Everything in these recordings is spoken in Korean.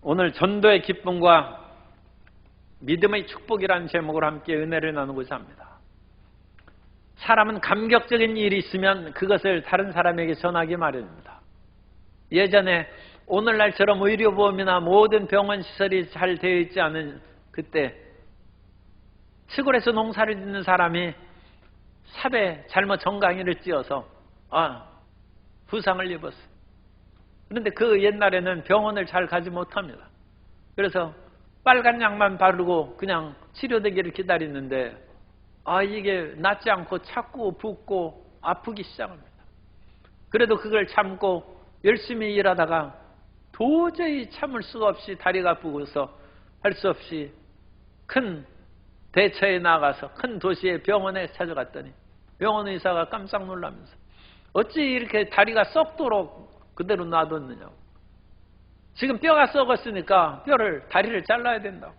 오늘 전도의 기쁨과 믿음의 축복이라는 제목으로 함께 은혜를 나누고자 합니다. 사람은 감격적인 일이 있으면 그것을 다른 사람에게 전하기 마련입니다. 예전에 오늘날처럼 의료보험이나 모든 병원 시설이 잘 되어 있지 않은 그때 시골에서 농사를 짓는 사람이 삽에 잘못 정강이를 찧어서 부상을 입었어요. 그런데 그 옛날에는 병원을 잘 가지 못합니다. 그래서 빨간 약만 바르고 그냥 치료되기를 기다리는데 이게 낫지 않고 자꾸 붓고 아프기 시작합니다. 그래도 그걸 참고 열심히 일하다가 도저히 참을 수가 없이 다리가 아프고서 할 수 없이 큰 대처에 나가서 큰 도시의 병원에 찾아갔더니 병원 의사가 깜짝 놀라면서 어찌 이렇게 다리가 썩도록 그대로 놔뒀느냐고. 지금 뼈가 썩었으니까 다리를 잘라야 된다고.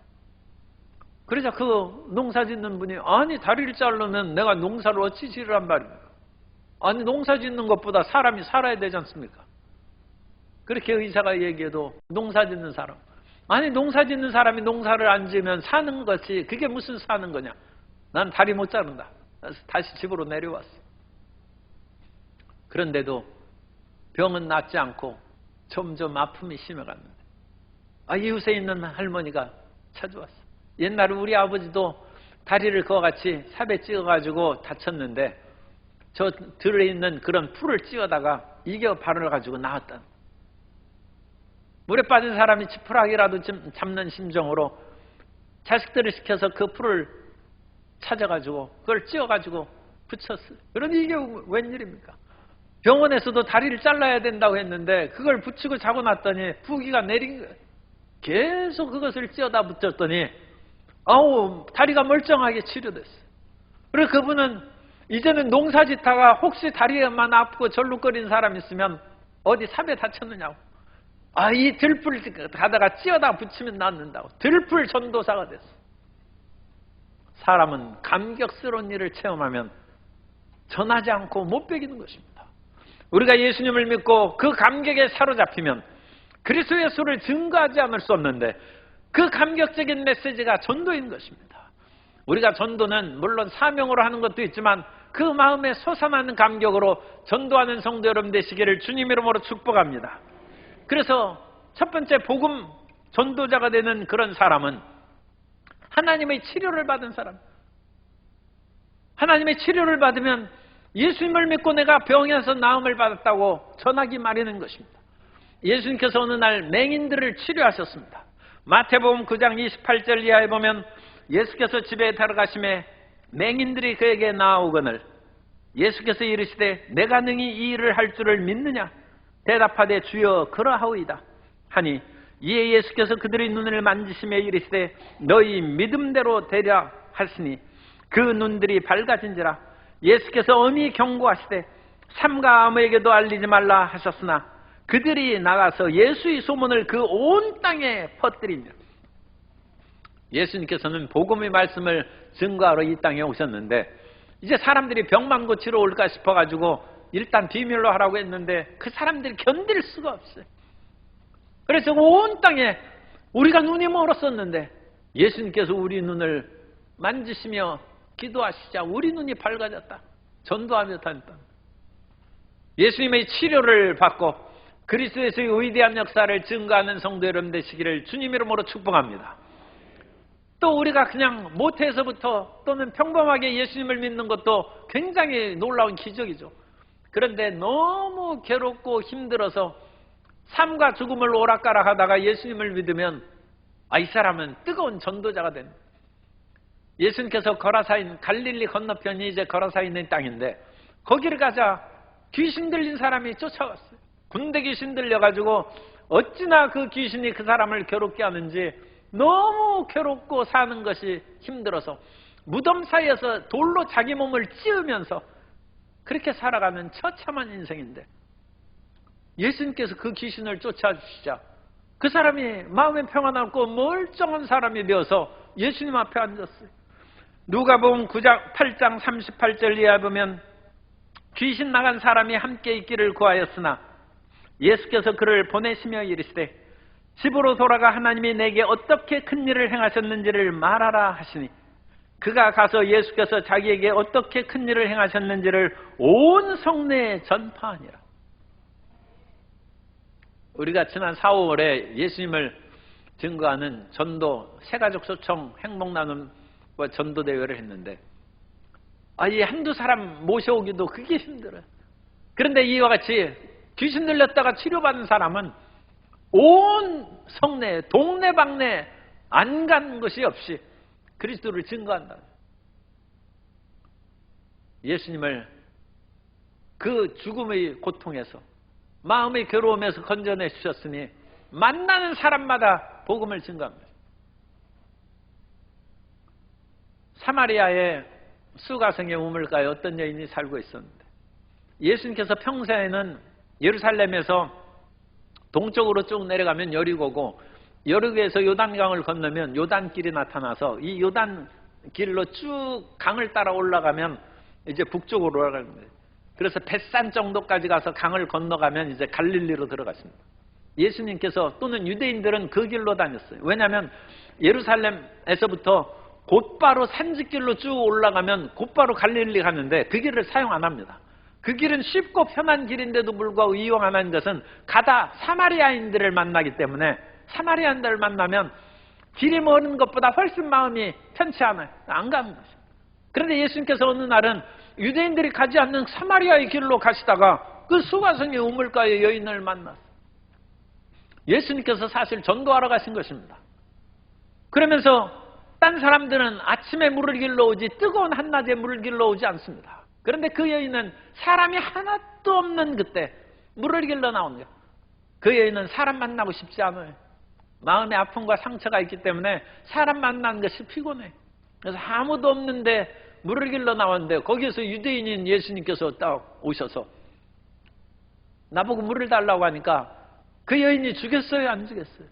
그러자 그 농사 짓는 분이 아니 다리를 자르면 내가 농사를 어찌 지으란 말입니까? 아니 농사 짓는 것보다 사람이 살아야 되지 않습니까? 그렇게 의사가 얘기해도 농사 짓는 사람 아니 농사 짓는 사람이 농사를 안 지으면 사는 것이 그게 무슨 사는 거냐. 난 다리 못 자른다. 그래서 다시 집으로 내려왔어. 그런데도 병은 낫지 않고 점점 아픔이 심해갔는데 이웃에 있는 할머니가 찾아왔어. 옛날에 우리 아버지도 다리를 그와 같이 삽에 찍어가지고 다쳤는데 저 들에 있는 그런 풀을 찍어다가 이겨 바르가지고 나왔다. 물에 빠진 사람이 지푸라기라도 좀 잡는 심정으로 자식들을 시켜서 그 풀을 찾아가지고 그걸 찍어가지고 붙였어요. 그러니 이게 웬일입니까? 병원에서도 다리를 잘라야 된다고 했는데 그걸 붙이고 자고 났더니 부기가 내린 거예요. 계속 그것을 찧어다 붙였더니 다리가 멀쩡하게 치료됐어요. 그리고 그분은 이제는 농사짓다가 혹시 다리에만 아프고 절룩거리는 사람 있으면 어디 삽에 다쳤느냐고. 이 들풀 가다가 찧어다 붙이면 낫는다고. 들풀 전도사가 됐어. 사람은 감격스러운 일을 체험하면 전하지 않고 못 배기는 것입니다. 우리가 예수님을 믿고 그 감격에 사로잡히면 그리스도 예수를 증거하지 않을 수 없는데 그 감격적인 메시지가 전도인 것입니다. 우리가 전도는 물론 사명으로 하는 것도 있지만 그 마음에 솟아나는 감격으로 전도하는 성도 여러분 되시기를 주님 이름으로 축복합니다. 그래서 첫 번째 복음 전도자가 되는 그런 사람은 하나님의 치료를 받은 사람. 하나님의 치료를 받으면 예수님을 믿고 내가 병에서 나음을 받았다고 전하기 마련인 것입니다. 예수님께서 어느 날 맹인들을 치료하셨습니다. 마태복음 9장 28절 이하에 보면 예수께서 집에 들어가심에 맹인들이 그에게 나아오거늘 예수께서 이르시되 내가 능히 이 일을 할 줄을 믿느냐? 대답하되 주여 그러하오이다 하니 이에 예수께서 그들의 눈을 만지시며 이르시되 너희 믿음대로 되라 하시니 그 눈들이 밝아진지라. 예수께서 엄히 경고하시되 삼가 아무에게도 알리지 말라 하셨으나 그들이 나가서 예수의 소문을 그 온 땅에 퍼뜨리며. 예수님께서는 복음의 말씀을 증거하러 이 땅에 오셨는데 이제 사람들이 병만 고치러 올까 싶어가지고 일단 비밀로 하라고 했는데 그 사람들이 견딜 수가 없어요. 그래서 온 땅에 우리가 눈이 멀었었는데 예수님께서 우리 눈을 만지시며 기도하시자 우리 눈이 밝아졌다. 전도하며 다녔다. 예수님의 치료를 받고 그리스도의 위대한 역사를 증거하는 성도 여러분 되시기를 주님 이름으로 축복합니다. 또 우리가 그냥 모태에서부터 또는 평범하게 예수님을 믿는 것도 굉장히 놀라운 기적이죠. 그런데 너무 괴롭고 힘들어서 삶과 죽음을 오락가락 하다가 예수님을 믿으면 이 사람은 뜨거운 전도자가 됩니다. 예수님께서 거라사인 갈릴리 건너편이 이제 거라사에 있는 땅인데 거기를 가자 귀신 들린 사람이 쫓아왔어요. 군대 귀신 들려가지고 어찌나 그 귀신이 그 사람을 괴롭게 하는지 너무 괴롭고 사는 것이 힘들어서 무덤 사이에서 돌로 자기 몸을 찧으면서 그렇게 살아가는 처참한 인생인데 예수님께서 그 귀신을 쫓아주시자 그 사람이 마음에 평안하고 멀쩡한 사람이 되어서 예수님 앞에 앉았어요. 누가복음 8장 38절 이하에 보면 귀신 나간 사람이 함께 있기를 구하였으나 예수께서 그를 보내시며 이르시되 집으로 돌아가 하나님이 내게 어떻게 큰 일을 행하셨는지를 말하라 하시니 그가 가서 예수께서 자기에게 어떻게 큰 일을 행하셨는지를 온 성내에 전파하니라. 우리가 지난 4, 5월에 예수님을 증거하는 전도 새가족 소청 행복나눔 전도대회를 했는데 이 한두 사람 모셔오기도 그게 힘들어요. 그런데 이와 같이 귀신 들렸다가 치료받은 사람은 온 성내, 동네방네 안 간 것이 없이 그리스도를 증거한다. 예수님을 그 죽음의 고통에서 마음의 괴로움에서 건져내 주셨으니 만나는 사람마다 복음을 증거합니다. 사마리아의 수가성의 우물가에 어떤 여인이 살고 있었는데 예수님께서 평소에는 예루살렘에서 동쪽으로 쭉 내려가면 여리고고 여리고에서 요단강을 건너면 요단길이 나타나서 이 요단길로 쭉 강을 따라 올라가면 이제 북쪽으로 올라가는 거예요. 그래서 벳산 정도까지 가서 강을 건너가면 이제 갈릴리로 들어갔습니다. 예수님께서 또는 유대인들은 그 길로 다녔어요. 왜냐하면 예루살렘에서부터 곧바로 산지길로 쭉 올라가면 곧바로 갈릴리 가는데 그 길을 사용 안 합니다. 그 길은 쉽고 편한 길인데도 불구하고 이용 안 하는 것은 가다 사마리아인들을 만나기 때문에 사마리아인들을 만나면 길이 먼 것보다 훨씬 마음이 편치 않아요. 안 가는 것입니다. 그런데 예수님께서 어느 날은 유대인들이 가지 않는 사마리아의 길로 가시다가 그 수가성의 우물가의 여인을 만났어요. 예수님께서 사실 전도하러 가신 것입니다. 그러면서 딴 사람들은 아침에 물을 길러 오지 뜨거운 한낮에 물을 길러 오지 않습니다. 그런데 그 여인은 사람이 하나도 없는 그때 물을 길러 나오는 거예요. 그 여인은 사람 만나고 싶지 않아요. 마음의 아픔과 상처가 있기 때문에 사람 만나는 것이 피곤해. 그래서 아무도 없는데 물을 길러 나왔는데 거기에서 유대인인 예수님께서 딱 오셔서 나보고 물을 달라고 하니까 그 여인이 주겠어요? 안 주겠어요?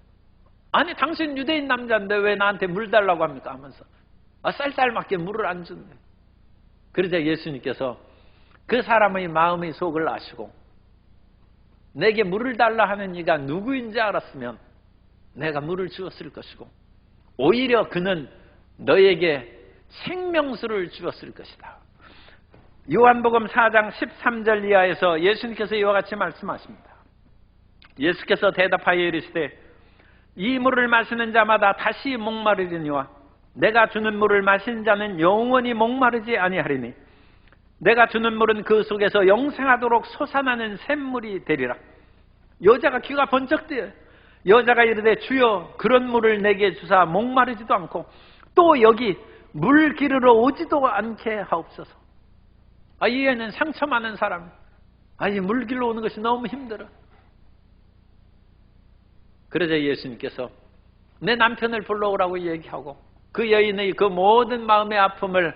아니 당신 유대인 남자인데 왜 나한테 물 달라고 합니까? 하면서 쌀쌀맞게 물을 안 준대. 그러자 예수님께서 그 사람의 마음의 속을 아시고 내게 물을 달라 하는 이가 누구인지 알았으면 내가 물을 주었을 것이고 오히려 그는 너에게 생명수를 주었을 것이다. 요한복음 4장 13절 이하에서 예수님께서 이와 같이 말씀하십니다. 예수께서 대답하여 이르시되 이 물을 마시는 자마다 다시 목마르리니와 내가 주는 물을 마시는 자는 영원히 목마르지 아니하리니 내가 주는 물은 그 속에서 영생하도록 솟아나는 샘물이 되리라. 여자가 귀가 번쩍 뜨여요. 여자가 이르되 주여 그런 물을 내게 주사 목마르지도 않고 또 여기 물 기르러 오지도 않게 하옵소서. 이 애는 상처 많은 사람. 이 물 기르러 오는 것이 너무 힘들어. 그러자 예수님께서 내 남편을 불러오라고 얘기하고 그 여인의 그 모든 마음의 아픔을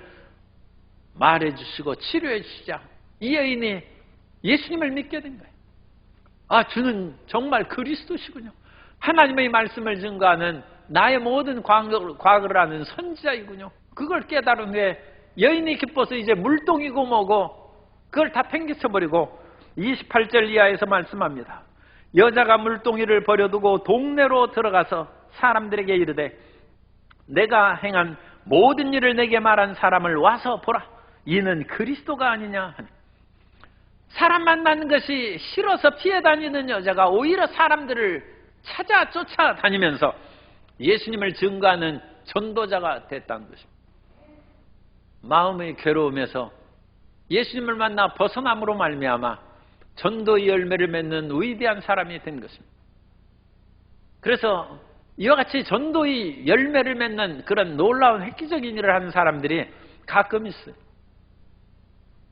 말해주시고 치료해 주시자 이 여인이 예수님을 믿게 된 거예요. 주는 정말 그리스도시군요. 하나님의 말씀을 증거하는 나의 모든 과거를 아는 선지자이군요. 그걸 깨달은 후에 여인이 기뻐서 이제 물동이고 뭐고 그걸 다 팽개쳐버리고 28절 이하에서 말씀합니다. 여자가 물동이를 버려두고 동네로 들어가서 사람들에게 이르되 내가 행한 모든 일을 내게 말한 사람을 와서 보라. 이는 그리스도가 아니냐 하니 사람 만나는 것이 싫어서 피해 다니는 여자가 오히려 사람들을 찾아 쫓아다니면서 예수님을 증거하는 전도자가 됐다는 것입니다. 마음의 괴로움에서 예수님을 만나 벗어남으로 말미암아 전도의 열매를 맺는 위대한 사람이 된 것입니다. 그래서 이와 같이 전도의 열매를 맺는 그런 놀라운 획기적인 일을 하는 사람들이 가끔 있어요.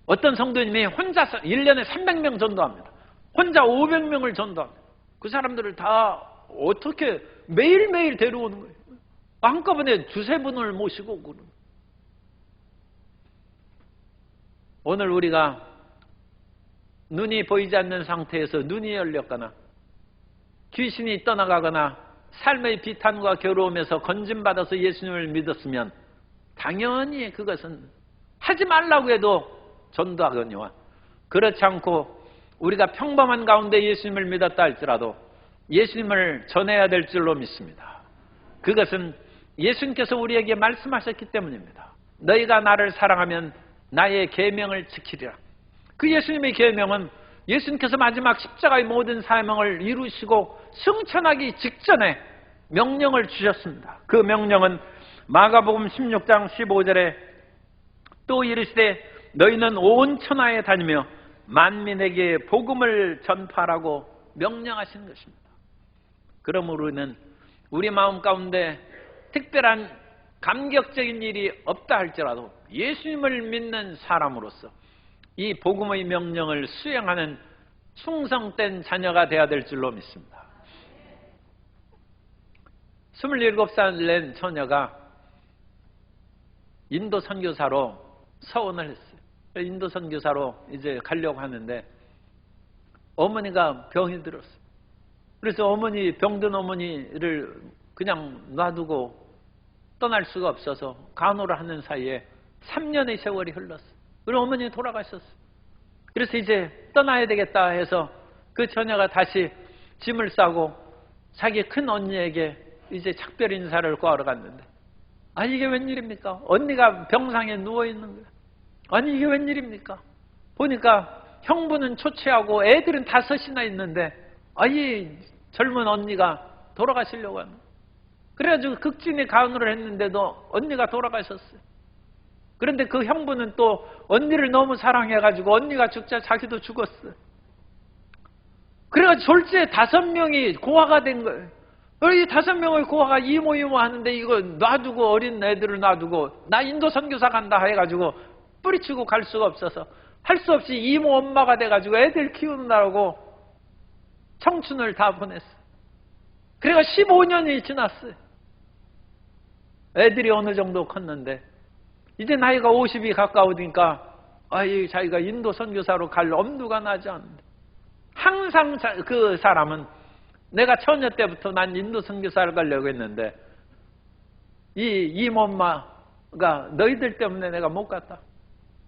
어떤 성도님이 혼자서 1년에 300명 전도합니다. 혼자 500명을 전도합니다. 그 사람들을 다 어떻게 매일매일 데려오는 거예요. 한꺼번에 두세 분을 모시고 그러는 거예요. 오늘 우리가 눈이 보이지 않는 상태에서 눈이 열렸거나 귀신이 떠나가거나 삶의 비탄과 괴로움에서 건짐받아서 예수님을 믿었으면 당연히 그것은 하지 말라고 해도 전도하거니와 그렇지 않고 우리가 평범한 가운데 예수님을 믿었다 할지라도 예수님을 전해야 될 줄로 믿습니다. 그것은 예수님께서 우리에게 말씀하셨기 때문입니다. 너희가 나를 사랑하면 나의 계명을 지키리라. 그 예수님의 계명은 예수님께서 마지막 십자가의 모든 사명을 이루시고 승천하기 직전에 명령을 주셨습니다. 그 명령은 마가복음 16장 15절에 또 이르시되 너희는 온 천하에 다니며 만민에게 복음을 전파하라고 명령하신 것입니다. 그러므로 우리는 우리 마음 가운데 특별한 감격적인 일이 없다 할지라도 예수님을 믿는 사람으로서 이 복음의 명령을 수행하는 충성된 자녀가 되어야 될 줄로 믿습니다. 27살 된 처녀가 인도 선교사로 서원을 했어요. 인도 선교사로 이제 가려고 하는데 어머니가 병이 들었어요. 그래서 병든 어머니를 그냥 놔두고 떠날 수가 없어서 간호를 하는 사이에 3년의 세월이 흘렀어요. 그리고 어머니 돌아가셨어요. 그래서 이제 떠나야 되겠다 해서 그 처녀가 다시 짐을 싸고 자기 큰 언니에게 이제 작별 인사를 구하러 갔는데, 이게 웬일입니까? 언니가 병상에 누워있는 거예요. 이게 웬일입니까? 보니까 형부는 초췌하고 애들은 5이나 있는데 이 젊은 언니가 돌아가시려고 하는 거예요. 그래가지고 극진히 간호를 했는데도 언니가 돌아가셨어요. 그런데 그 형부는 또 언니를 너무 사랑해가지고 언니가 죽자 자기도 죽었어요. 그래가지고 졸지에 5명이 고아가 된 거예요. 이 5명의 고아가 이모 하는데 이거 놔두고 어린 애들을 놔두고 나 인도 선교사 간다 해가지고 뿌리치고 갈 수가 없어서 할 수 없이 이모 엄마가 돼가지고 애들 키우느라고 청춘을 다 보냈어요. 그래가 15년이 지났어요. 애들이 어느 정도 컸는데 이제 나이가 50이 가까우니까 자기가 인도 선교사로 갈 엄두가 나지 않는데, 항상 그 사람은 내가 처녀 때부터 난 인도 선교사를 가려고 했는데 이 이모 엄마가 너희들 때문에 내가 못 갔다.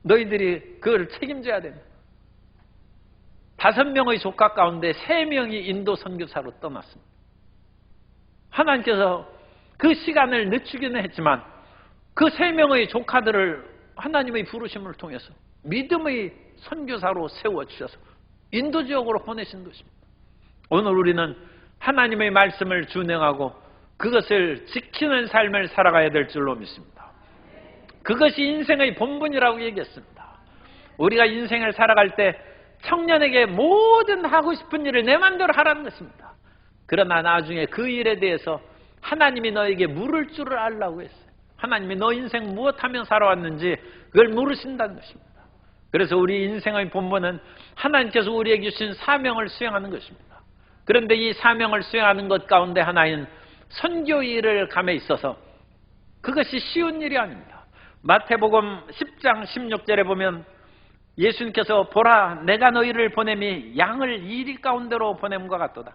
너희들이 그걸 책임져야 된다. 5명의 조카 가운데 3명이 인도 선교사로 떠났습니다. 하나님께서 그 시간을 늦추기는 했지만 그 3명의 조카들을 하나님의 부르심을 통해서 믿음의 선교사로 세워주셔서 인도 지역으로 보내신 것입니다. 오늘 우리는 하나님의 말씀을 준행하고 그것을 지키는 삶을 살아가야 될 줄로 믿습니다. 그것이 인생의 본분이라고 얘기했습니다. 우리가 인생을 살아갈 때 청년에게 모든 하고 싶은 일을 내 마음대로 하라는 것입니다. 그러나 나중에 그 일에 대해서 하나님이 너에게 물을 줄을 알라고 했어요. 하나님이 너 인생 무엇하며 살아왔는지 그걸 물으신다는 것입니다. 그래서 우리 인생의 본분은 하나님께서 우리에게 주신 사명을 수행하는 것입니다. 그런데 이 사명을 수행하는 것 가운데 하나인 선교 일을 감에 있어서 그것이 쉬운 일이 아닙니다. 마태복음 10장 16절에 보면 예수님께서 보라 내가 너희를 보냄이 양을 이리 가운데로 보냄과 같도다.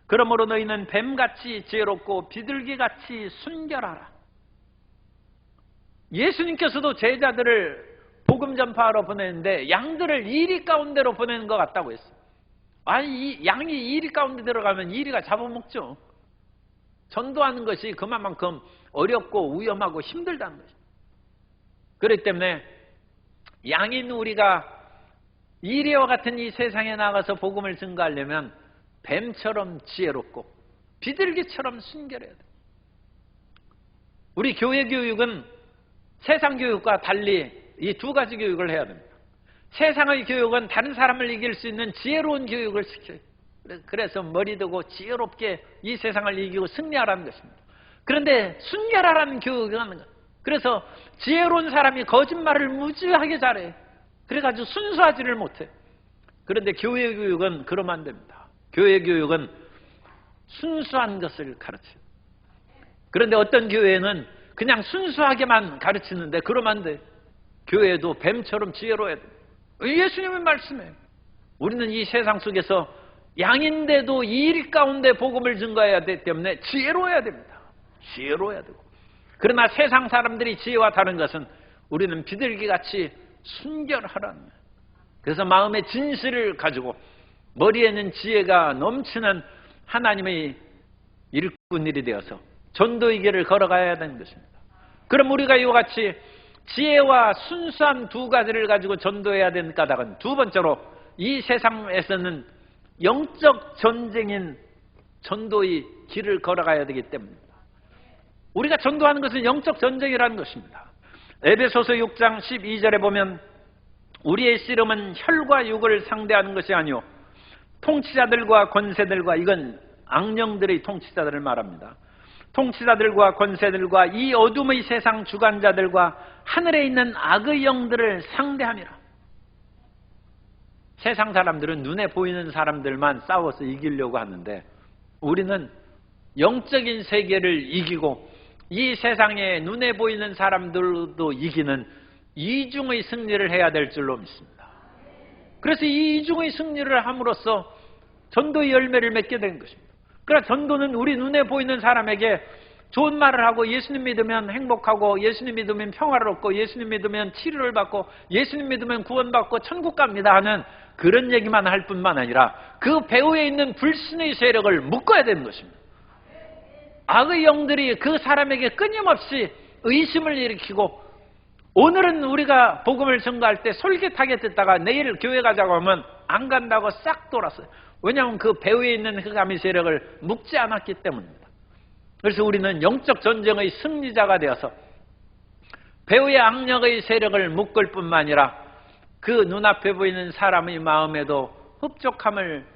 그러므로 너희는 뱀같이 지혜롭고 비둘기같이 순결하라. 예수님께서도 제자들을 복음 전파하러 보내는데 양들을 이리 가운데로 보내는 것 같다고 했어요. 이 양이 이리 가운데 들어가면 이리가 잡아먹죠. 전도하는 것이 그만큼 어렵고 위험하고 힘들다는 것이죠. 그렇기 때문에 양인 우리가 이리와 같은 이 세상에 나가서 복음을 증거하려면 뱀처럼 지혜롭고 비둘기처럼 순결해야 돼요. 우리 교회 교육은 세상 교육과 달리 이 2가지 교육을 해야 됩니다. 세상의 교육은 다른 사람을 이길 수 있는 지혜로운 교육을 시켜요. 그래서 머리두고 지혜롭게 이 세상을 이기고 승리하라는 것입니다. 그런데 순결하라는 교육을 하는 거예요. 그래서 지혜로운 사람이 거짓말을 무지하게 잘해요. 그래가지고 순수하지를 못해요. 그런데 교회 교육은 그러면 안 됩니다. 교회 교육은 순수한 것을 가르쳐요. 그런데 어떤 교회는 그냥 순수하게만 가르치는데 그러면 안 돼요. 교회도 뱀처럼 지혜로워야 돼요. 예수님의 말씀이에요. 우리는 이 세상 속에서 양인데도 이 일 가운데 복음을 증거해야 되기 때문에 지혜로워야 됩니다. 지혜로워야 되고. 그러나 세상 사람들이 지혜와 다른 것은 우리는 비둘기같이 순결하라는 거예요. 그래서 마음의 진실을 가지고 머리에는 지혜가 넘치는 하나님의 일꾼일이 되어서 전도의 길을 걸어가야 되는 것입니다. 그럼 우리가 이와 같이 지혜와 순수함 두 가지를 가지고 전도해야 되는 까닭은 두 번째로 이 세상에서는 영적 전쟁인 전도의 길을 걸어가야 되기 때문입니다. 우리가 전도하는 것은 영적 전쟁이라는 것입니다. 에베소서 6장 12절에 보면 우리의 씨름은 혈과 육을 상대하는 것이 아니요 통치자들과 권세들과, 이건 악령들의 통치자들을 말합니다. 통치자들과 권세들과 이 어둠의 세상 주관자들과 하늘에 있는 악의 영들을 상대함이라. 세상 사람들은 눈에 보이는 사람들만 싸워서 이기려고 하는데 우리는 영적인 세계를 이기고 이 세상에 눈에 보이는 사람들도 이기는 이중의 승리를 해야 될 줄로 믿습니다. 그래서 이 이중의 승리를 함으로써 전도의 열매를 맺게 된 것입니다. 그러나 전도는 우리 눈에 보이는 사람에게 좋은 말을 하고 예수님 믿으면 행복하고 예수님 믿으면 평화를 얻고 예수님 믿으면 치료를 받고 예수님 믿으면 구원받고 천국 갑니다 하는 그런 얘기만 할 뿐만 아니라 그 배후에 있는 불신의 세력을 묶어야 되는 것입니다. 악의 영들이 그 사람에게 끊임없이 의심을 일으키고, 오늘은 우리가 복음을 전가할 때 솔깃하게 듣다가 내일 교회 가자고 하면 안 간다고 싹 돌았어요. 왜냐하면 그 배후에 있는 흑암의 세력을 묶지 않았기 때문입니다. 그래서 우리는 영적 전쟁의 승리자가 되어서 배후의 악력의 세력을 묶을 뿐만 아니라 그 눈앞에 보이는 사람의 마음에도 흡족함을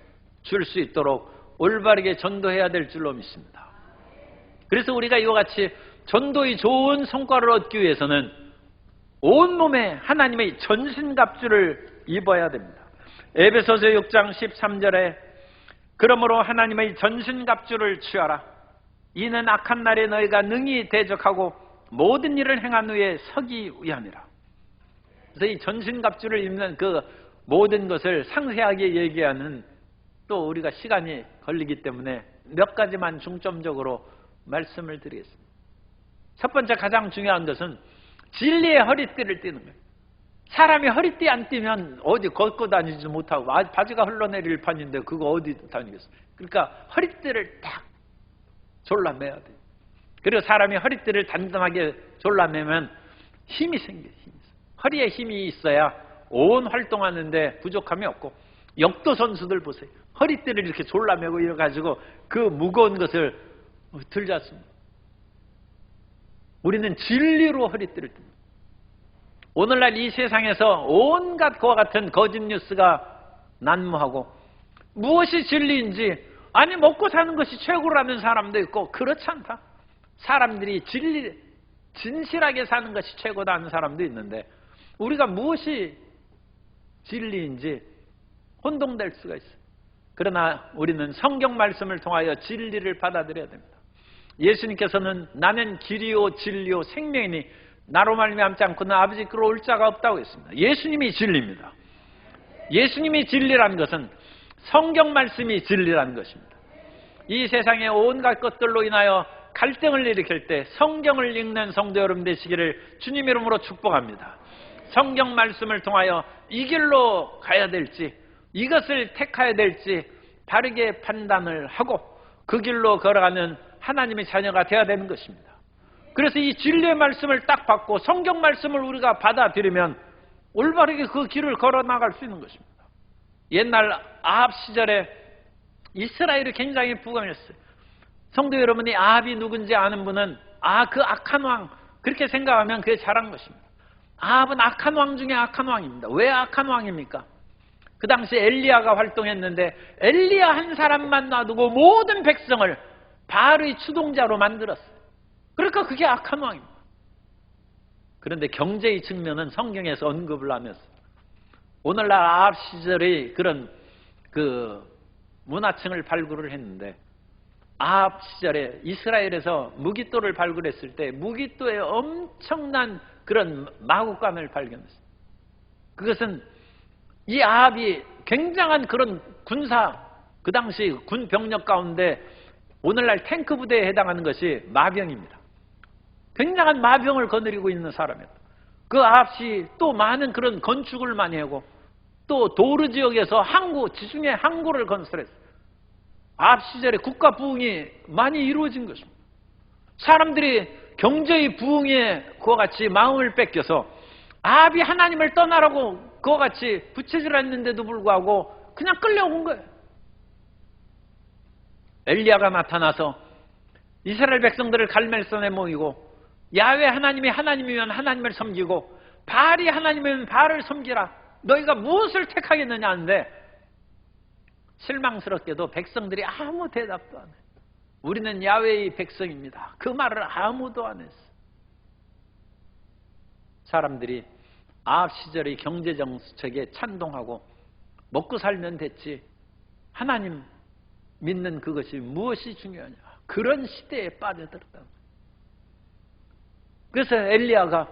줄 수 있도록 올바르게 전도해야 될 줄로 믿습니다. 그래서 우리가 이와 같이 전도의 좋은 성과를 얻기 위해서는 온몸에 하나님의 전신갑주를 입어야 됩니다. 에베소서 6장 13절에 그러므로 하나님의 전신갑주를 취하라. 이는 악한 날에 너희가 능히 대적하고 모든 일을 행한 후에 서기 위함이라. 그래서 이 전신갑주를 입는 그 모든 것을 상세하게 얘기하는, 또 우리가 시간이 걸리기 때문에 몇 가지만 중점적으로 말씀을 드리겠습니다. 첫 번째 가장 중요한 것은 진리의 허리띠를 띠는 거예요. 사람이 허리띠 안 띠면 어디 걷고 다니지 못하고 바지가 흘러내릴 판인데 그거 어디 다니겠어요. 그러니까 허리띠를 딱 졸라매야 돼요. 그리고 사람이 허리띠를 단단하게 졸라매면 힘이 생겨요. 허리에 힘이 있어야 온 활동하는데 부족함이 없고, 역도 선수들 보세요. 허리띠를 이렇게 졸라매고 이래가지고 그 무거운 것을 들지 않습니다. 우리는 진리로 허리띠를 듭니다. 오늘날 이 세상에서 온갖 그와 같은 거짓 뉴스가 난무하고, 무엇이 진리인지, 아니 먹고 사는 것이 최고라는 사람도 있고 그렇지 않다. 사람들이 진실하게 사는 것이 최고다 하는 사람도 있는데 우리가 무엇이 진리인지 혼동될 수가 있어요. 그러나 우리는 성경 말씀을 통하여 진리를 받아들여야 됩니다. 예수님께서는 나는 길이요 진리요 생명이니 나로 말미암지 않고는 아버지께로 올 자가 없다고 했습니다. 예수님이 진리입니다. 예수님이 진리라는 것은 성경 말씀이 진리라는 것입니다. 이 세상의 온갖 것들로 인하여 갈등을 일으킬 때 성경을 읽는 성도 여러분 되시기를 주님 이름으로 축복합니다. 성경 말씀을 통하여 이 길로 가야 될지 이것을 택해야 될지 바르게 판단을 하고 그 길로 걸어가는 하나님의 자녀가 되어야 되는 것입니다. 그래서 이 진리의 말씀을 딱 받고 성경 말씀을 우리가 받아들이면 올바르게 그 길을 걸어 나갈 수 있는 것입니다. 옛날 아합 시절에 이스라엘이 굉장히 부강했어요. 성도 여러분이 아합이 누군지 아는 분은 그 악한 왕 그렇게 생각하면 그게 잘한 것입니다. 아합은 악한 왕 중에 악한 왕입니다. 왜 악한 왕입니까? 그 당시 엘리야가 활동했는데 엘리야 한 사람만 놔두고 모든 백성을 바알의 추동자로 만들었어요. 그러니까 그게 악한 왕입니다. 그런데 경제의 측면은 성경에서 언급을 하면서 오늘날 아합 시절의 그런 문화층을 발굴을 했는데 아합 시절에 이스라엘에서 무기또를 발굴했을 때 무기또에 엄청난 그런 마구간을 발견했어요. 그것은 이 아합이 굉장한 그런 그 당시 군 병력 가운데 오늘날 탱크 부대에 해당하는 것이 마병입니다. 굉장한 마병을 거느리고 있는 사람이에요. 그 아합이 또 많은 그런 건축을 많이 하고 또 도르 지역에서 지중해 항구를 건설했어요. 아합 시절에 국가 부흥이 많이 이루어진 것입니다. 사람들이 경제의 부흥에 그와 같이 마음을 뺏겨서 아합이 하나님을 떠나라고 그와 같이 부채질했는데도 불구하고 그냥 끌려온 거예요. 엘리야가 나타나서 이스라엘 백성들을 갈멜산에 모이고 야훼 하나님이 하나님이면 하나님을 섬기고 바알이 하나님이면 바알을 섬기라. 너희가 무엇을 택하겠느냐 하는데 실망스럽게도 백성들이 아무 대답도 안 해요. 우리는 야훼의 백성입니다. 그 말을 아무도 안 했어요. 사람들이 아합 시절의 경제정책에 찬동하고 먹고 살면 됐지 하나님 믿는 그것이 무엇이 중요하냐. 그런 시대에 빠져들었다. 그래서 엘리야가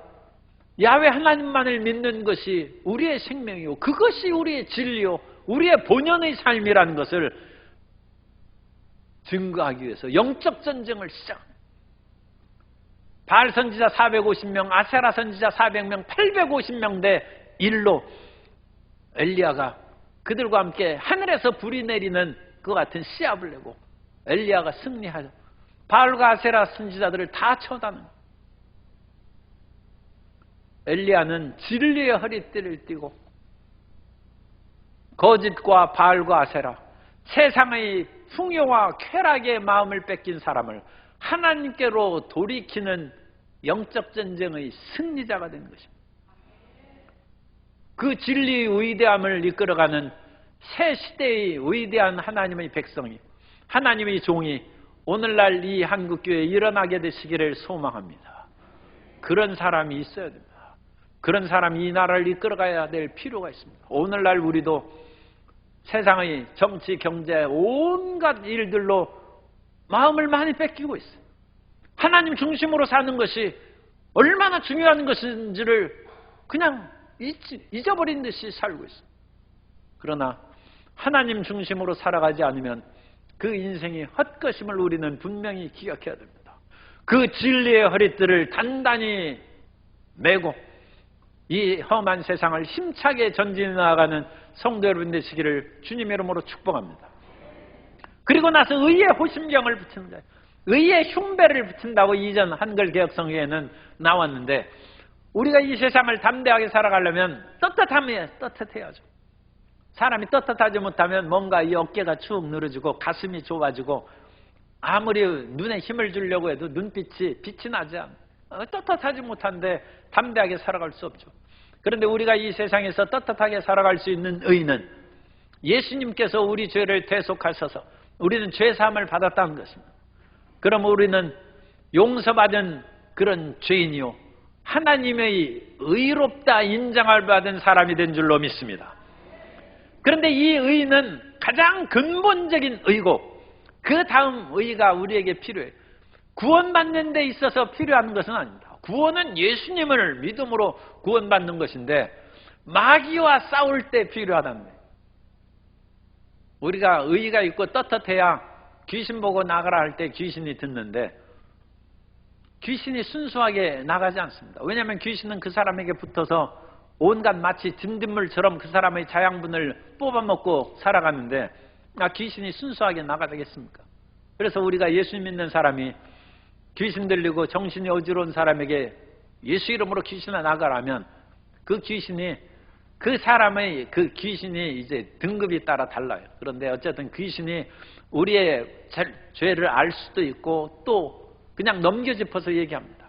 야훼 하나님만을 믿는 것이 우리의 생명이요 그것이 우리의 진리요 우리의 본연의 삶이라는 것을 증거하기 위해서 영적 전쟁을 시작합니다. 바알 선지자 450명, 아세라 선지자 400명, 850명 대 1로 엘리야가 그들과 함께 하늘에서 불이 내리는 그 같은 시합을 내고 엘리야가 승리하죠. 바알과 아세라 선지자들을 다 처단합니다. 엘리야는 진리의 허리띠를 띠고 거짓과 바알과 아세라 세상의 풍요와 쾌락의 마음을 뺏긴 사람을 하나님께로 돌이키는 영적 전쟁의 승리자가 된 것입니다. 그 진리의 위대함을 이끌어가는 새 시대의 위대한 하나님의 백성이 하나님의 종이 오늘날 이 한국교회에 일어나게 되시기를 소망합니다. 그런 사람이 있어야 됩니다. 그런 사람이 이 나라를 이끌어가야 될 필요가 있습니다. 오늘날 우리도 세상의 정치, 경제, 온갖 일들로 마음을 많이 뺏기고 있어요. 하나님 중심으로 사는 것이 얼마나 중요한 것인지를 그냥 잊어버린 듯이 살고 있어요. 그러나 하나님 중심으로 살아가지 않으면 그 인생이 헛것임을 우리는 분명히 기억해야 됩니다. 그 진리의 허리띠를 단단히 메고 이 험한 세상을 힘차게 전진해 나가는 성도 여러분 되시기를 주님의 이름으로 축복합니다. 그리고 나서 의의 호심경을 붙이는 거예요. 의의 흉배를 붙인다고 이전 한글 개혁성경에는 나왔는데 우리가 이 세상을 담대하게 살아가려면 떳떳해야죠. 사람이 떳떳하지 못하면 뭔가 이 어깨가 축 늘어지고 가슴이 좁아지고 아무리 눈에 힘을 주려고 해도 눈빛이 빛이 나지 않아요. 떳떳하지 못한데 담대하게 살아갈 수 없죠. 그런데 우리가 이 세상에서 떳떳하게 살아갈 수 있는 의는 예수님께서 우리 죄를 대속하셔서 우리는 죄사함을 받았다는 것입니다. 그럼 우리는 용서받은 그런 죄인이요 하나님의 의롭다 인정을 받은 사람이 된 줄로 믿습니다. 그런데 이 의는 가장 근본적인 의고 그 다음 의가 우리에게 필요해요. 구원받는 데 있어서 필요한 것은 아닙니다. 구원은 예수님을 믿음으로 구원받는 것인데 마귀와 싸울 때 필요하다는 거예요. 우리가 의가 있고 떳떳해야 귀신 보고 나가라 할 때 귀신이 듣는데 귀신이 순수하게 나가지 않습니다. 왜냐하면 귀신은 그 사람에게 붙어서 온갖 마치 dimdim물처럼 그 사람의 자양분을 뽑아먹고 살아가는데 귀신이 순수하게 나가겠습니까? 그래서 우리가 예수 믿는 사람이 귀신 들리고 정신이 어지러운 사람에게 예수 이름으로 귀신아 나가라면 그 귀신이 그 사람의 그 귀신이 이제 등급이 따라 달라요. 그런데 어쨌든 귀신이 우리의 죄를 알 수도 있고 또 그냥 넘겨짚어서 얘기합니다.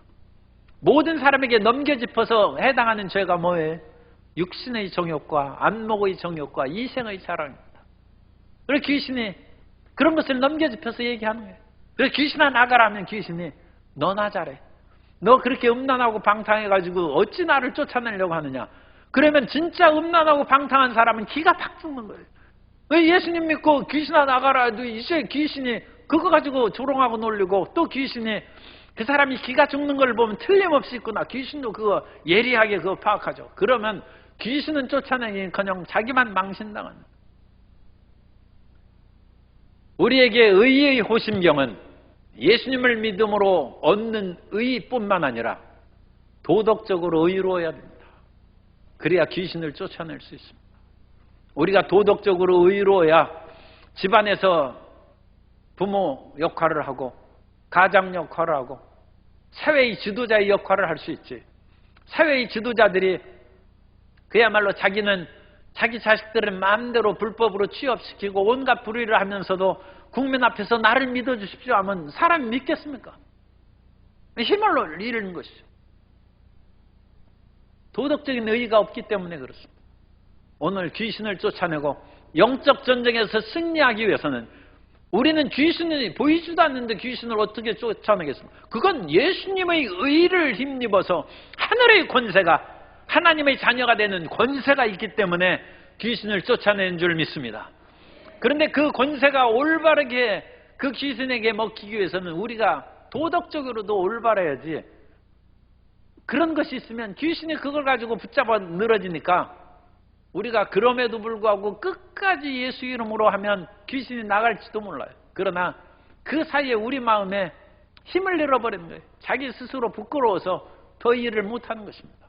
모든 사람에게 넘겨짚어서 해당하는 죄가 뭐예요? 육신의 정욕과 안목의 정욕과 이생의 자랑입니다. 그래서 귀신이 그런 것을 넘겨짚어서 얘기하는 거예요. 그래서 귀신아 나가라면 귀신이 너나 잘해. 너 그렇게 음란하고 방탕해가지고 어찌 나를 쫓아내려고 하느냐. 그러면 진짜 음란하고 방탕한 사람은 기가 팍 죽는 거예요. 왜 예수님 믿고 귀신아 나가라 해도 이제 귀신이 그거 가지고 조롱하고 놀리고 또 귀신이 그 사람이 기가 죽는 걸 보면 틀림없이 있구나. 귀신도 그거 예리하게 그거 파악하죠. 그러면 귀신은 쫓아내기커녕 자기만 망신당하는. 우리에게 의의 호심경은 예수님을 믿음으로 얻는 의뿐만 아니라 도덕적으로 의로워야 됩니다. 그래야 귀신을 쫓아낼 수 있습니다. 우리가 도덕적으로 의로워야 집안에서 부모 역할을 하고 가장 역할을 하고 사회의 지도자의 역할을 할 수 있지. 사회의 지도자들이 그야말로 자기는 자기 자식들을 마음대로 불법으로 취업시키고 온갖 불의를 하면서도 국민 앞에서 나를 믿어주십시오 하면 사람이 믿겠습니까? 힘을 잃는 것이죠. 도덕적인 의의가 없기 때문에 그렇습니다. 오늘 귀신을 쫓아내고 영적 전쟁에서 승리하기 위해서는 우리는 귀신이 보이지도 않는데 귀신을 어떻게 쫓아내겠습니까? 그건 예수님의 의를 힘입어서 하늘의 권세가, 하나님의 자녀가 되는 권세가 있기 때문에 귀신을 쫓아내는 줄 믿습니다. 그런데 그 권세가 올바르게 그 귀신에게 먹히기 위해서는 우리가 도덕적으로도 올바라야지. 그런 것이 있으면 귀신이 그걸 가지고 붙잡아 늘어지니까 우리가 그럼에도 불구하고 끝까지 예수 이름으로 하면 귀신이 나갈지도 몰라요. 그러나 그 사이에 우리 마음에 힘을 잃어버린 거예요. 자기 스스로 부끄러워서 더 일을 못하는 것입니다.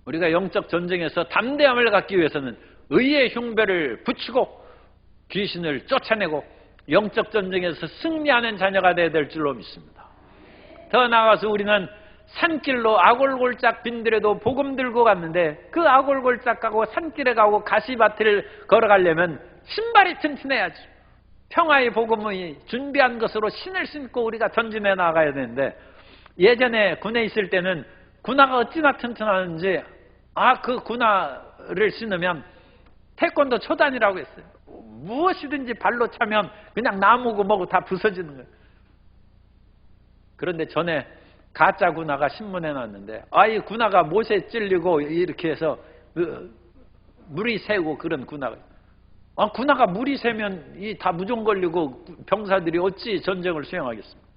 우리가 영적 전쟁에서 담대함을 갖기 위해서는 의의 흉배를 붙이고 귀신을 쫓아내고 영적 전쟁에서 승리하는 자녀가 되어야 될 줄로 믿습니다. 더 나아가서 우리는 산길로 아골골짝 빈들에도 복음 들고 갔는데 그 아골골짝 가고 산길에 가고 가시밭을 걸어가려면 신발이 튼튼해야지. 평화의 복음이 준비한 것으로 신을 신고 우리가 전진해 나가야 되는데 예전에 군에 있을 때는 군화가 어찌나 튼튼하는지 그 군화를 신으면 태권도 초단이라고 했어요. 무엇이든지 발로 차면 그냥 나무고 뭐고 다 부서지는 거예요. 그런데 전에 가짜 군화가 신문에 났는데 이 군화가 못에 찔리고 이렇게 해서 물이 새고 그런 군화가 군화가 물이 새면 다 무좀 걸리고 병사들이 어찌 전쟁을 수행하겠습니까?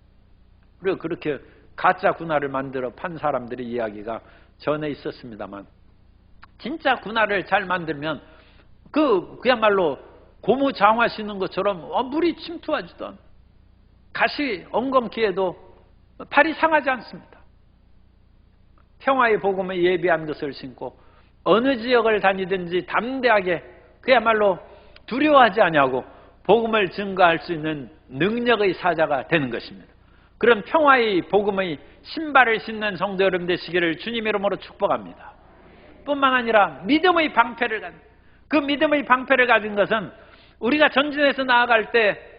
그리고 그렇게 가짜 군화를 만들어 판 사람들의 이야기가 전에 있었습니다만 진짜 군화를 잘 만들면 그야말로 고무 장화 신는 것처럼 물이 침투하지도 않아. 가시 엉겅퀴에도 팔이 상하지 않습니다. 평화의 복음을 예비한 것을 신고 어느 지역을 다니든지 담대하게 그야말로 두려워하지 아니하고 복음을 증거할 수 있는 능력의 사자가 되는 것입니다. 그런 평화의 복음의 신발을 신는 성도 여러분 되시기를 주님의 이름으로 축복합니다. 뿐만 아니라 믿음의 방패를 가진 그 믿음의 방패를 가진 것은 우리가 전진해서 나아갈 때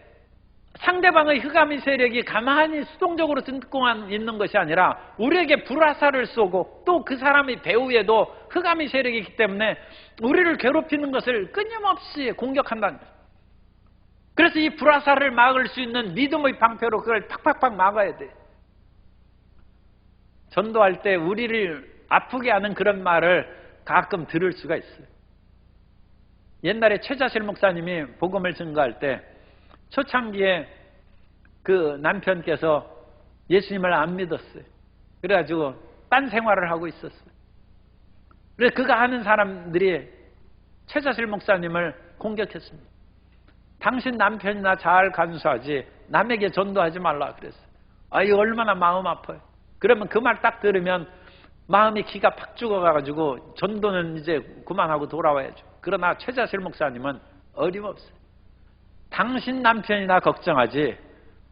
상대방의 흑암의 세력이 가만히 수동적으로 듣고 있는 것이 아니라 우리에게 불화살을 쏘고 또 그 사람의 배후에도 흑암의 세력이 있기 때문에 우리를 괴롭히는 것을 끊임없이 공격한다는 거예요. 그래서 이 불화살을 막을 수 있는 믿음의 방패로 그걸 팍팍팍 막아야 돼요. 전도할 때 우리를 아프게 하는 그런 말을 가끔 들을 수가 있어요. 옛날에 최자실 목사님이 복음을 증거할 때 초창기에 그 남편께서 예수님을 안 믿었어요. 그래가지고 딴 생활을 하고 있었어요. 그래서 그가 아는 사람들이 최자실 목사님을 공격했습니다. 당신 남편이나 잘 간수하지 남에게 전도하지 말라 그랬어요. 이거 얼마나 마음 아파요. 그러면 그 말 딱 들으면 마음이 기가 팍 죽어가지고 전도는 이제 그만하고 돌아와야죠. 그러나 최자실 목사님은 어림없어요. 당신 남편이나 걱정하지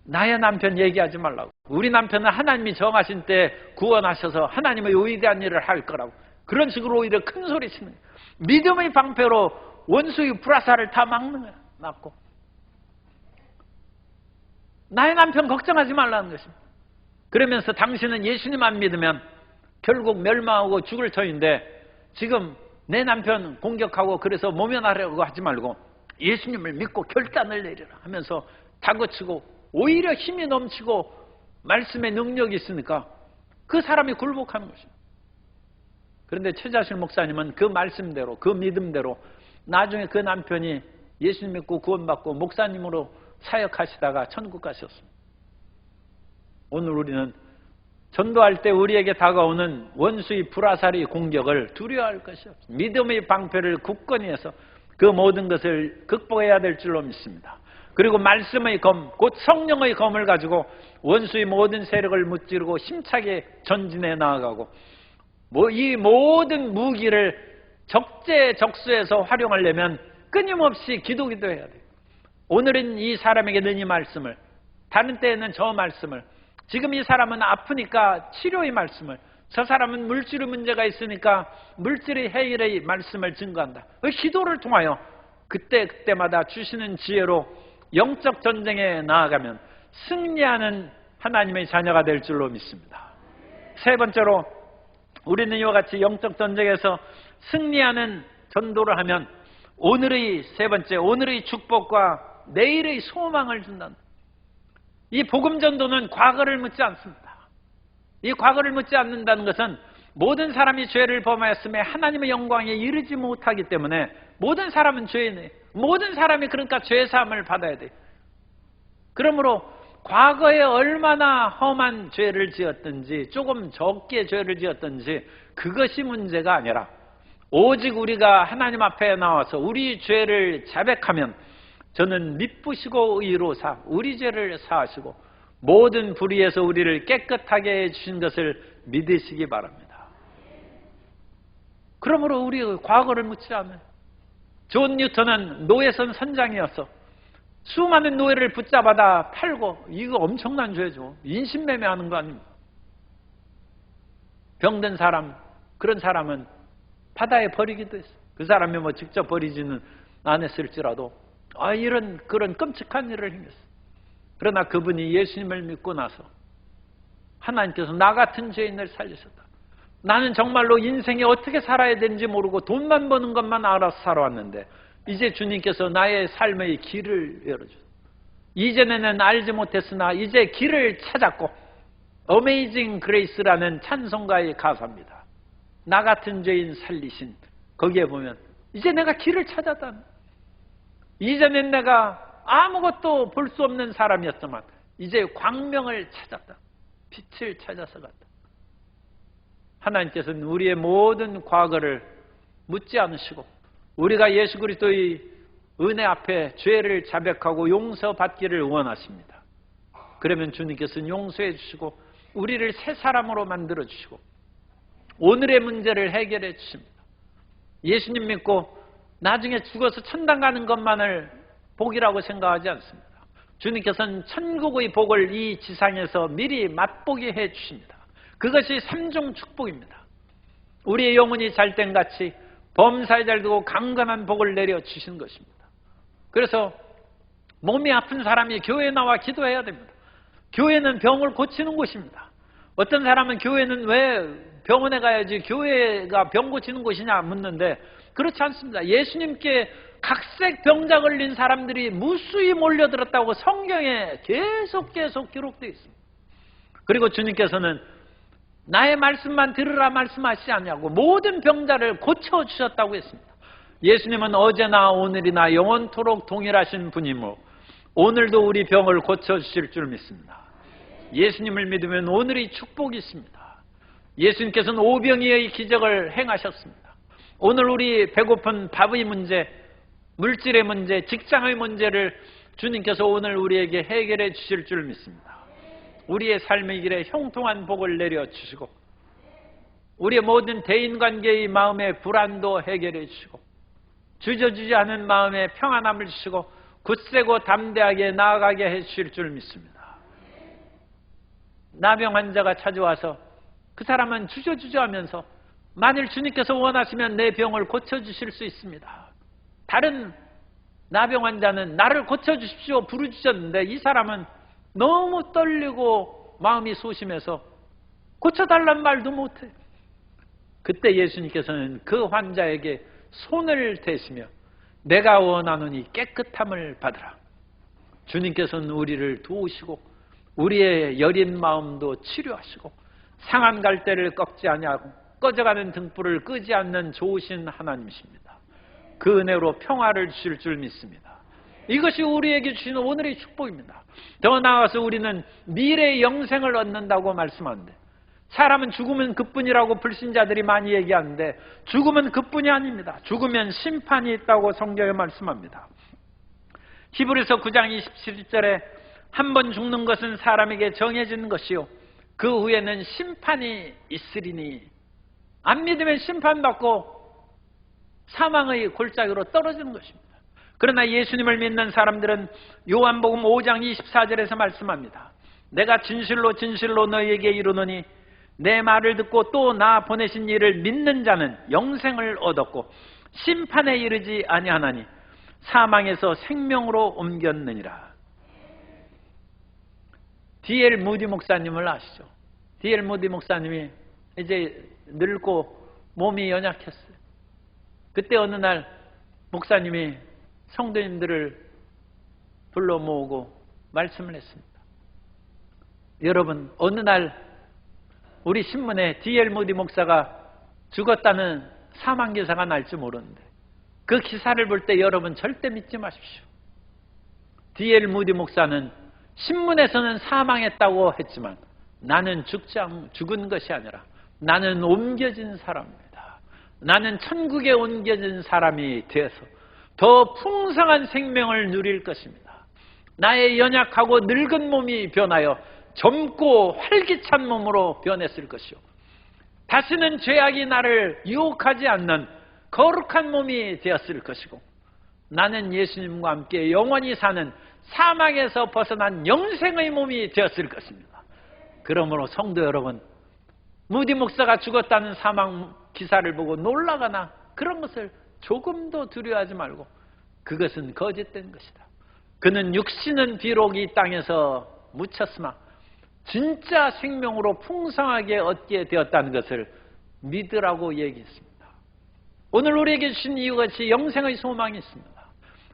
나의 남편 얘기하지 말라고. 우리 남편은 하나님이 정하신 때 구원하셔서 하나님의 위대한 일을 할 거라고. 그런 식으로 오히려 큰 소리 치는 거예요. 믿음의 방패로 원수의 불화살을 다 막는 거예요. 막고. 나의 남편 걱정하지 말라는 것입니다. 그러면서 당신은 예수님 안 믿으면 결국 멸망하고 죽을 터인데 지금 내 남편 공격하고 그래서 모면하려고 하지 말고 예수님을 믿고 결단을 내리라 하면서 다그치고 오히려 힘이 넘치고 말씀의 능력이 있으니까 그 사람이 굴복하는 것입니다. 그런데 최자실 목사님은 그 말씀대로 그 믿음대로 나중에 그 남편이 예수님 믿고 구원받고 목사님으로 사역하시다가 천국 가셨습니다. 오늘 우리는 전도할 때 우리에게 다가오는 원수의 불화살의 공격을 두려워할 것이 없습니다. 믿음의 방패를 굳건히 해서 그 모든 것을 극복해야 될 줄로 믿습니다. 그리고 말씀의 검, 곧 성령의 검을 가지고 원수의 모든 세력을 무찌르고 힘차게 전진해 나아가고 이 모든 무기를 적재적소에서 활용하려면 끊임없이 기도해야 돼요. 오늘은 이 사람에게는 이 말씀을, 다른 때에는 저 말씀을, 지금 이 사람은 아프니까 치료의 말씀을, 저 사람은 물질의 문제가 있으니까 물질의 해결의 말씀을 증거한다. 그 기도를 통하여 그때마다 주시는 지혜로 영적 전쟁에 나아가면 승리하는 하나님의 자녀가 될 줄로 믿습니다. 세 번째로, 우리는 이와 같이 영적 전쟁에서 승리하는 전도를 하면 오늘의 세 번째, 오늘의 축복과 내일의 소망을 준다는, 이 복음 전도는 과거를 묻지 않습니다. 이 과거를 묻지 않는다는 것은 모든 사람이 죄를 범하였음에 하나님의 영광에 이르지 못하기 때문에 모든 사람은 죄인이에요. 모든 사람이 그러니까 죄사함을 받아야 돼요. 그러므로 과거에 얼마나 험한 죄를 지었든지 조금 적게 죄를 지었든지 그것이 문제가 아니라 오직 우리가 하나님 앞에 나와서 우리 죄를 자백하면 저는 미쁘시고 의로사 우리 죄를 사하시고 모든 불의에서 우리를 깨끗하게 해주신 것을 믿으시기 바랍니다. 그러므로 우리 과거를 묻지 않아요. 존 뉴턴은 노예선 선장이어서 수많은 노예를 붙잡아다 팔고, 이거 엄청난 죄죠. 인신매매하는 거 아닙니까? 병든 사람, 그런 사람은 바다에 버리기도 했어요. 그 사람이 뭐 직접 버리지는 않았을지라도 이런 그런 끔찍한 일을 행했어요. 그러나 그분이 예수님을 믿고 나서 하나님께서 나 같은 죄인을 살리셨다. 나는 정말로 인생에 어떻게 살아야 되는지 모르고 돈만 버는 것만 알아서 살아왔는데 이제 주님께서 나의 삶의 길을 열어주셨다. 이전에는 알지 못했으나 이제 길을 찾았고, 어메이징 그레이스라는 찬송가의 가사입니다. 나 같은 죄인 살리신, 거기에 보면 이제 내가 길을 찾았다. 이전엔 내가 아무것도 볼 수 없는 사람이었지만 이제 광명을 찾았다. 빛을 찾아서 갔다. 하나님께서는 우리의 모든 과거를 묻지 않으시고 우리가 예수 그리스도의 은혜 앞에 죄를 자백하고 용서받기를 원하십니다. 그러면 주님께서는 용서해 주시고 우리를 새 사람으로 만들어 주시고 오늘의 문제를 해결해 주십니다. 예수님 믿고 나중에 죽어서 천당 가는 것만을 복이라고 생각하지 않습니다. 주님께서는 천국의 복을 이 지상에서 미리 맛보게 해 주십니다. 그것이 삼중 축복입니다. 우리의 영혼이 잘된 같이 범사에 잘되고 강건한 복을 내려 주신 것입니다. 그래서 몸이 아픈 사람이 교회에 나와 기도해야 됩니다. 교회는 병을 고치는 곳입니다. 어떤 사람은 교회는 왜 병원에 가야지 교회가 병 고치는 곳이냐 묻는데 그렇지 않습니다. 예수님께 각색 병자 걸린 사람들이 무수히 몰려들었다고 성경에 계속 기록되어 있습니다. 그리고 주님께서는 나의 말씀만 들으라 말씀하시지 않냐고 모든 병자를 고쳐주셨다고 했습니다. 예수님은 어제나 오늘이나 영원토록 동일하신 분이므로 오늘도 우리 병을 고쳐주실 줄 믿습니다. 예수님을 믿으면 오늘이 축복이 있습니다. 예수님께서는 오병이의 기적을 행하셨습니다. 오늘 우리 배고픈 밥의 문제, 물질의 문제, 직장의 문제를 주님께서 오늘 우리에게 해결해 주실 줄 믿습니다. 우리의 삶의 길에 형통한 복을 내려주시고 우리의 모든 대인관계의 마음의 불안도 해결해 주시고 주저주저하는 마음에 평안함을 주시고 굳세고 담대하게 나아가게 해주실 줄 믿습니다. 나병 환자가 찾아와서 그 사람은 주저주저하면서 만일 주님께서 원하시면 내 병을 고쳐주실 수 있습니다. 다른 나병 환자는 나를 고쳐주십시오 부르짖었는데 이 사람은 너무 떨리고 마음이 소심해서 고쳐달란 말도 못해. 그때 예수님께서는 그 환자에게 손을 대시며 내가 원하노니 깨끗함을 받으라. 주님께서는 우리를 도우시고 우리의 여린 마음도 치료하시고 상한 갈대를 꺾지 아니하고 꺼져가는 등불을 끄지 않는 좋으신 하나님이십니다. 그 은혜로 평화를 주실 줄 믿습니다. 이것이 우리에게 주시는 오늘의 축복입니다. 더 나아가서 우리는 미래의 영생을 얻는다고 말씀하는데 사람은 죽으면 그뿐이라고 불신자들이 많이 얘기하는데 죽으면 그뿐이 아닙니다. 죽으면 심판이 있다고 성경에 말씀합니다. 히브리서 9장 27절에 한 번 죽는 것은 사람에게 정해진 것이요 그 후에는 심판이 있으리니 안 믿으면 심판받고 사망의 골짜기로 떨어지는 것입니다. 그러나 예수님을 믿는 사람들은 요한복음 5장 24절에서 말씀합니다. 내가 진실로 진실로 너희에게 이르노니 내 말을 듣고 또 나 보내신 이를 믿는 자는 영생을 얻었고 심판에 이르지 아니하나니 사망에서 생명으로 옮겼느니라. D.L. 무디 목사님을 아시죠? D.L. 무디 목사님이 이제 늙고 몸이 연약했어요. 그때 어느 날 목사님이 성도님들을 불러 모으고 말씀을 했습니다. 여러분, 어느 날 우리 신문에 D.L. 무디 목사가 죽었다는 사망 기사가 날지 모르는데 그 기사를 볼 때 여러분 절대 믿지 마십시오. D.L. 무디 목사는 신문에서는 사망했다고 했지만 나는 죽은 것이 아니라 나는 옮겨진 사람입니다. 나는 천국에 옮겨진 사람이 되어서 더 풍성한 생명을 누릴 것입니다. 나의 연약하고 늙은 몸이 변하여 젊고 활기찬 몸으로 변했을 것이요. 다시는 죄악이 나를 유혹하지 않는 거룩한 몸이 되었을 것이고 나는 예수님과 함께 영원히 사는 사망에서 벗어난 영생의 몸이 되었을 것입니다. 그러므로 성도 여러분, 무디 목사가 죽었다는 사망 기사를 보고 놀라거나 그런 것을 조금도 두려워하지 말고 그것은 거짓된 것이다. 그는 육신은 비록 이 땅에서 묻혔으나 진짜 생명으로 풍성하게 얻게 되었다는 것을 믿으라고 얘기했습니다. 오늘 우리에게 주신 이것이 영생의 소망이 있습니다.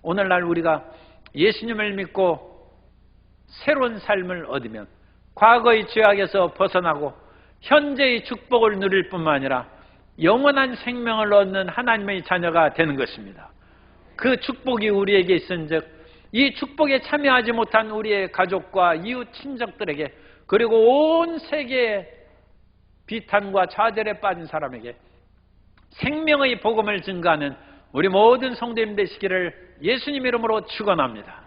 오늘날 우리가 예수님을 믿고 새로운 삶을 얻으면 과거의 죄악에서 벗어나고 현재의 축복을 누릴 뿐만 아니라 영원한 생명을 얻는 하나님의 자녀가 되는 것입니다. 그 축복이 우리에게 있은즉 이 축복에 참여하지 못한 우리의 가족과 이웃 친척들에게 그리고 온 세계의 비탄과 좌절에 빠진 사람에게 생명의 복음을 증거하는 우리 모든 성도님 되시기를 예수님 이름으로 축원합니다.